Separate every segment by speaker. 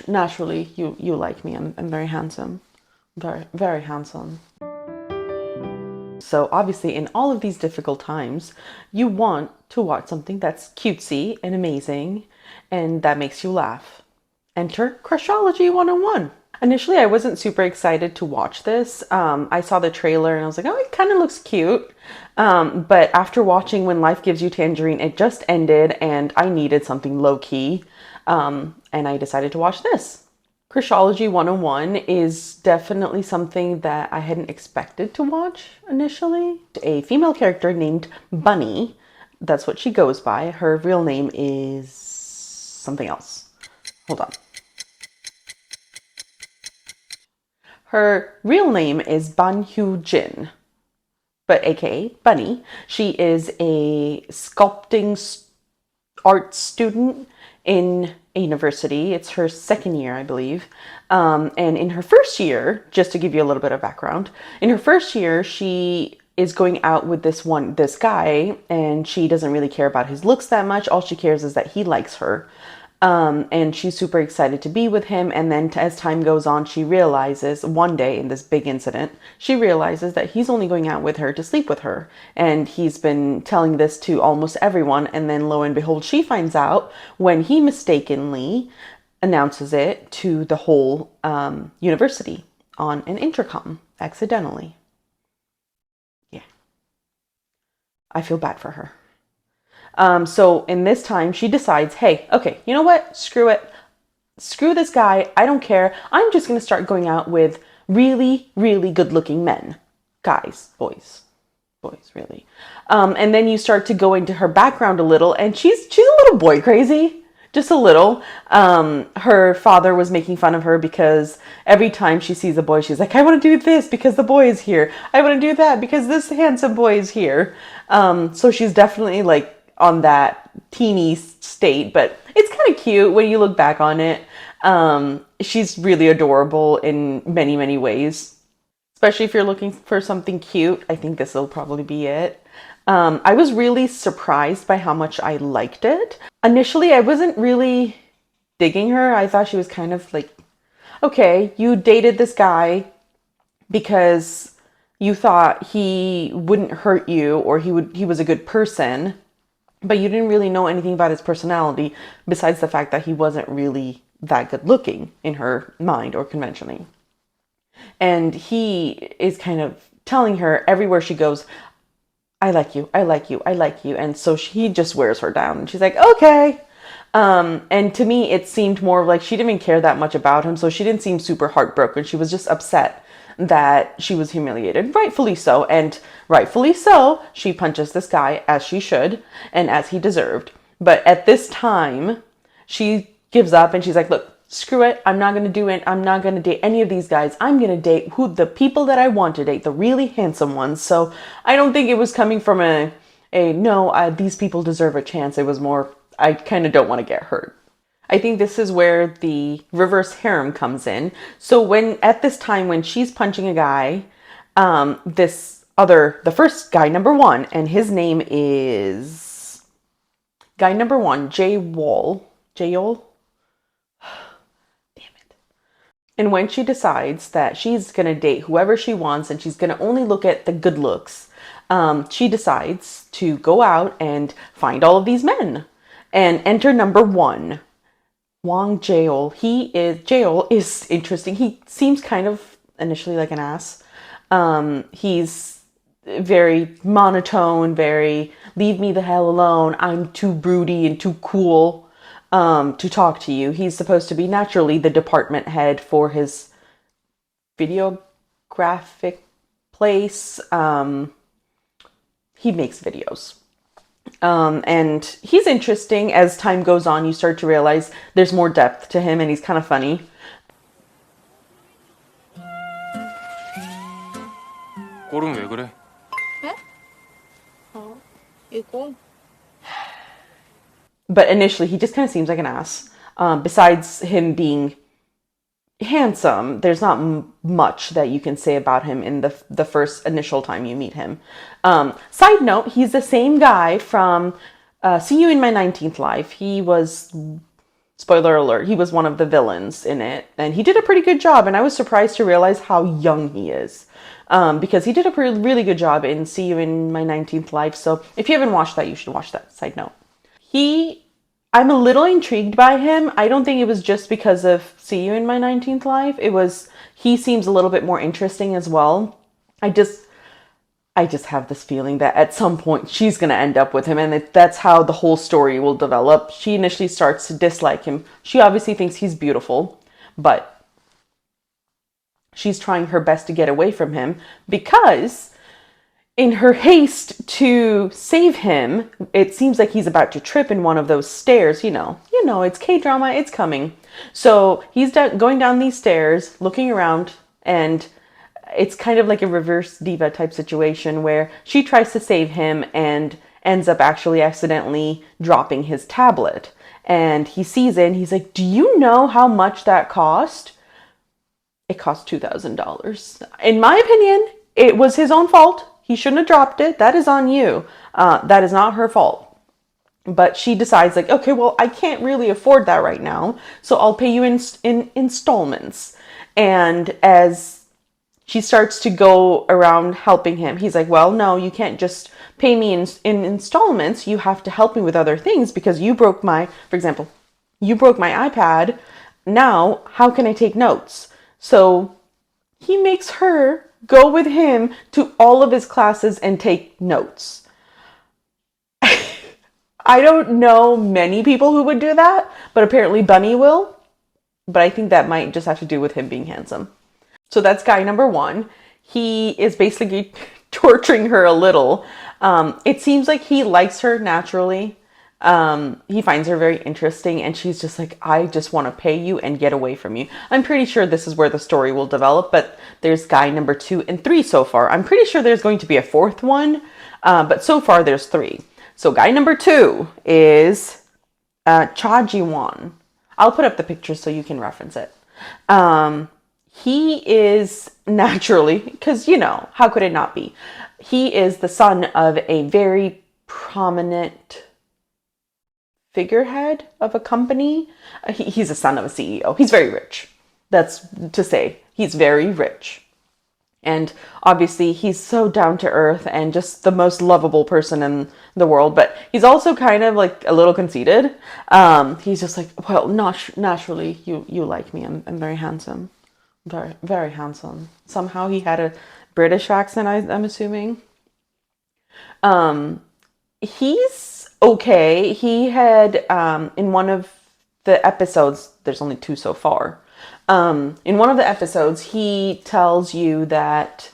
Speaker 1: naturally you like me. I'm very handsome, very very handsome. So obviously in all of these difficult times, you want to watch something that's cutesy and amazing and that makes you laugh. Enter Crushology 101. Initially, I wasn't super excited to watch this. I saw the trailer and I was like, oh, it kind of looks cute. But after watching When Life Gives You Tangerine, it just ended and I needed something low-key. And I decided to watch this. Crushology 101 is definitely something that I hadn't expected to watch initially. A female character named Bunny, that's what she goes by. Her real name is something else. Hold on. Her real name is Ban Hyu Jin, but aka Bunny. She is a sculpting art student in a university. It's her second year, I believe. And in her first year, just to give you a little bit of background, in her first year, she is going out with this guy, and she doesn't really care about his looks that much. All she cares is that he likes her. And she's super excited to be with him. And then as time goes on, she realizes one day in this big incident, she realizes that he's only going out with her to sleep with her. And he's been telling this to almost everyone. And then lo and behold, she finds out when he mistakenly announces it to the whole university on an intercom accidentally. Yeah. I feel bad for her. So in this time, she decides, hey, okay, you know what? Screw it. Screw this guy. I don't care. I'm just going to start going out with really, really good looking men. Guys, boys, really. And then you start to go into her background a little, and she's a little boy crazy. Just a little. Her father was making fun of her because every time she sees a boy, she's like, I want to do this because the boy is here. I want to do that because this handsome boy is here. So she's definitely like on that teeny state, but it's kind of cute when you look back on it. She's really adorable in many, many ways. Especially if you're looking for something cute, I think this will probably be it. I was really surprised by how much I liked it. Initially, I wasn't really digging her. I thought she was kind of like, okay, you dated this guy because you thought he wouldn't hurt you or he was a good person, but you didn't really know anything about his personality besides the fact that he wasn't really that good looking in her mind or conventionally. And he is kind of telling her everywhere she goes, I like you, I like you, I like you. And so he just wears her down. And she's like, okay. And to me, it seemed more like she didn't even care that much about him. So she didn't seem super heartbroken. She was just upset that she was humiliated. Rightfully so. And rightfully so, she punches this guy as she should and as he deserved. But at this time, she gives up and she's like, look, screw it. I'm not going to do it. I'm not going to date any of these guys. I'm going to date the people that I want to date, the really handsome ones. So I don't think it was coming from no, these people deserve a chance. It was more, I kind of don't want to get hurt. I think this is where the reverse harem comes in. So at this time when she's punching a guy, the first guy, number one, and his name is guy number one, Jae-wol. Damn it. And when she decides that she's going to date whoever she wants and she's going to only look at the good looks, she decides to go out and find all of these men and enter number one. Wang Jaeol. Jaeol is interesting. He seems kind of initially like an ass. He's very monotone, very leave me the hell alone. I'm too broody and too cool to talk to you. He's supposed to be naturally the department head for his videographic place. He makes videos. And he's interesting. As time goes on, you start to realize there's more depth to him and he's kind of funny.
Speaker 2: 꼴은 왜 그래?
Speaker 3: 에? 이거?
Speaker 1: But initially, he just kind of seems like an ass. Besides him being handsome, there's not much that you can say about him in the first initial time you meet him. Side note, he's the same guy from See You in My 19th Life. He was Spoiler alert, he was one of the villains in it, and he did a pretty good job, and I was surprised to realize how young he is. Because he did a really good job in See You in My 19th Life, so if you haven't watched that, you should watch that, side note. He, I'm a little intrigued by him. I don't think it was just because of See You in My 19th Life. He seems a little bit more interesting as well. I just, I just have this feeling that at some point she's going to end up with him, and that's how the whole story will develop. She initially starts to dislike him. She obviously thinks he's beautiful, but she's trying her best to get away from him because in her haste to save him, it seems like he's about to trip in one of those stairs. It's K-drama, it's coming. So he's going down these stairs, looking around, and it's kind of like a reverse diva type situation where she tries to save him and ends up actually accidentally dropping his tablet. And he sees it and he's like, do you know how much that cost? It cost $2,000. In my opinion, it was his own fault. He shouldn't have dropped it. That is on you. That is not her fault. But she decides like, okay, well, I can't really afford that right now, so I'll pay you in installments. And as she starts to go around helping him, he's like, well, no, you can't just pay me in installments. You have to help me with other things because for example, you broke my iPad. Now, how can I take notes? So he makes her go with him to all of his classes and take notes. I don't know many people who would do that, but apparently Bunny will. But I think that might just have to do with him being handsome. So that's guy number one. He is basically torturing her a little. It seems like he likes her naturally. He finds her very interesting, and she's just like, I just want to pay you and get away from you. I'm pretty sure this is where the story will develop, but there's guy number 2 and 3 so far. I'm pretty sure there's going to be a fourth one, but so far there's 3. So guy number 2 is Cha Ji-won. I'll put up the picture so you can reference it. He is naturally, because, how could it not be? He is the son of a very prominent figurehead of a company. He's the son of a CEO. He's very rich. That's to say, he's very rich. And obviously, he's so down to earth and just the most lovable person in the world. But he's also kind of like a little conceited. He's just like, well, naturally, you like me. I'm very handsome. Very, very handsome. Somehow he had a British accent, I'm assuming. He's okay. He had, in one of the episodes, there's only 2 so far. In one of the episodes, he tells you that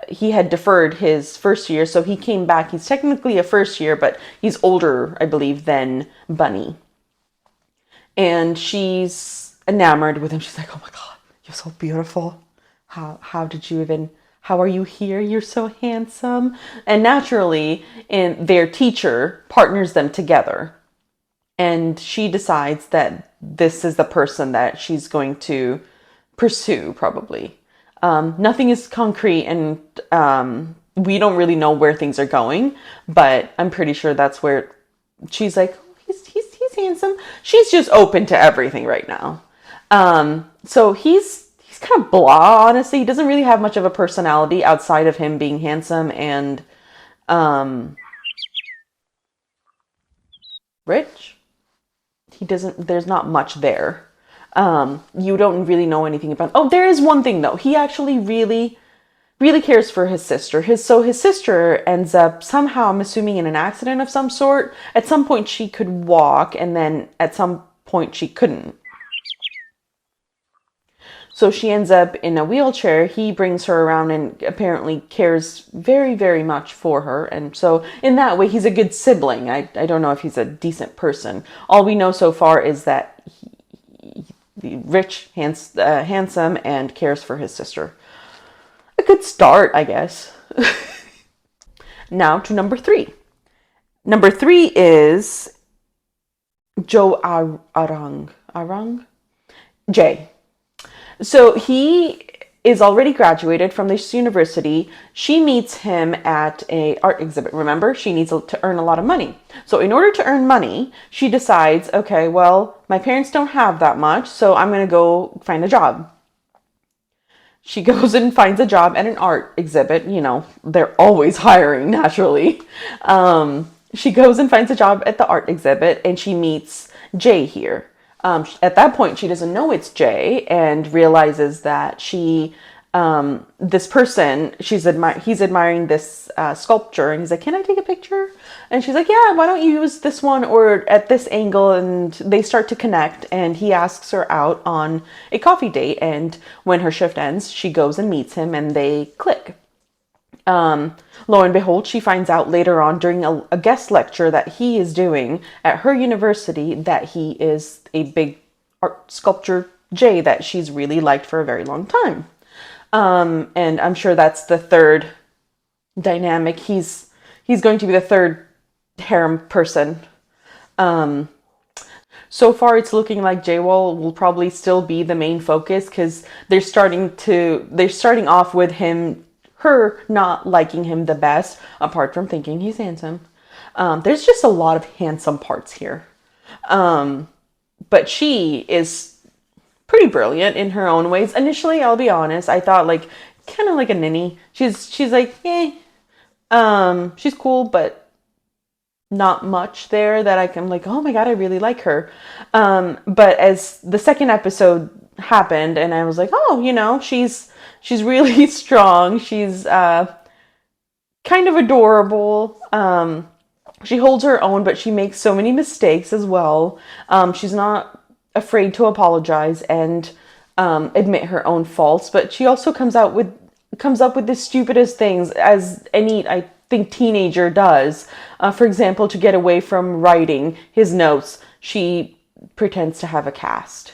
Speaker 1: he had deferred his first year, so he came back. He's technically a first year, but he's older, I believe, than Bunny. And she's enamored with him. She's like, oh my God, you're so beautiful. How are you here? You're so handsome. And naturally, their teacher partners them together. And she decides that this is the person that she's going to pursue, probably. Nothing is concrete, and we don't really know where things are going, but I'm pretty sure that's where she's like, he's handsome. She's just open to everything right now. So he's kind of blah, honestly. He doesn't really have much of a personality outside of him being handsome and rich. There's not much there. You don't really know anything about. Oh, there is one thing though. He actually really, really cares for his sister. His sister ends up somehow, I'm assuming, in an accident of some sort. At some point she could walk, and then at some point she couldn't. So she ends up in a wheelchair. He brings her around and apparently cares very, very much for her. And so in that way, he's a good sibling. I don't know if he's a decent person. All we know so far is that he's rich, handsome, and cares for his sister. A good start, I guess. Now to number 3. Number 3 is Jo Arang. Jay. So he is already graduated from this university. She meets him at a art exhibit. Remember, she needs to earn a lot of money. So in order to earn money, she decides, okay, well, my parents don't have that much, so I'm going to go find a job. She goes and finds a job at an art exhibit. You know, they're always hiring, naturally. She goes and finds a job at the art exhibit, and she meets Jay here. At that point, she doesn't know it's Jay and realizes that this person, he's admiring this sculpture, and he's like, "Can I take a picture?" And she's like, "Yeah, why don't you use this one or at this angle?" And they start to connect, and he asks her out on a coffee date. And when her shift ends, she goes and meets him, and they click. Lo and behold, she finds out later on during a guest lecture that he is doing at her university that he is a big art sculptor Jay that she's really liked for a very long time. And I'm sure that's the third dynamic. He's going to be the third harem person. So far, it's looking like will probably still be the main focus because they're starting off with her not liking him the best, apart from thinking he's handsome. There's just a lot of handsome parts here. But she is pretty brilliant in her own ways. Initially, I'll be honest, I thought kind of like a ninny. She's like, she's cool, but not much there that I can oh my god, I really like her. But as the second episode happened, and I was like, oh, she's really strong. She's kind of adorable. She holds her own, but she makes so many mistakes as well. She's not afraid to apologize and admit her own faults, but she also comes up with the stupidest things, as any, I think, teenager does. For example, to get away from writing his notes, she pretends to have a cast.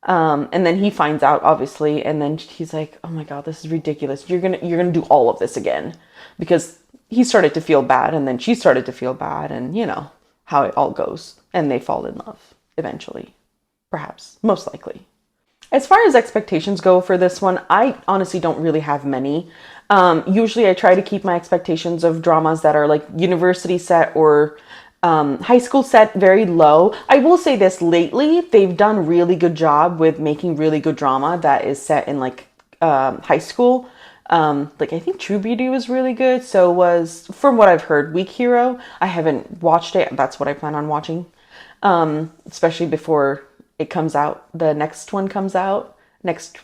Speaker 1: And then he finds out, obviously, and then he's like, "Oh my god, this is ridiculous. You're gonna do all of this again," because he started to feel bad, and then she started to feel bad, and you know how it all goes, and they fall in love eventually, perhaps, most likely. As far as expectations go for this one, I honestly don't really have many. Usually, I try to keep my expectations of dramas that are university set or high school set very low. I will say this, lately they've done a really good job with making really good drama that is set in high school. I think True Beauty was really good. So was, from what I've heard, Weak Hero. I haven't watched it. That's what I plan on watching. Especially before it comes out. The next one comes out next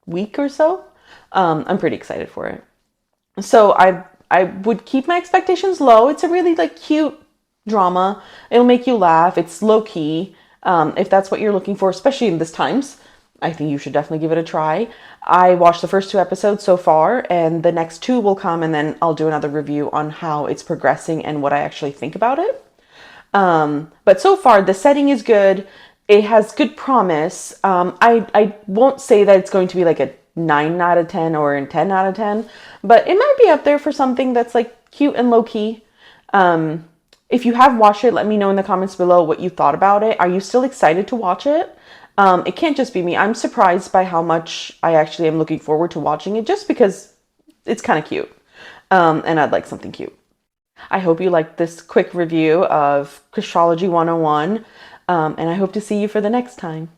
Speaker 1: week or so. I'm pretty excited for it. So I would keep my expectations low. It's a really cute drama. It'll make you laugh. It's low key. If that's what you're looking for, especially in this times, I think you should definitely give it a try. I watched the first 2 episodes so far, and the next 2 will come, and then I'll do another review on how it's progressing and what I actually think about it. But so far, the setting is good. It has good promise. I won't say that it's going to be a 9 out of 10 or a 10 out of 10, but it might be up there for something that's cute and low key. If you have watched it, let me know in the comments below what you thought about it. Are you still excited to watch it? It can't just be me. I'm surprised by how much I actually am looking forward to watching it, just because it's kind of cute. And I'd like something cute. I hope you liked this quick review of Crushology 101. And I hope to see you for the next time.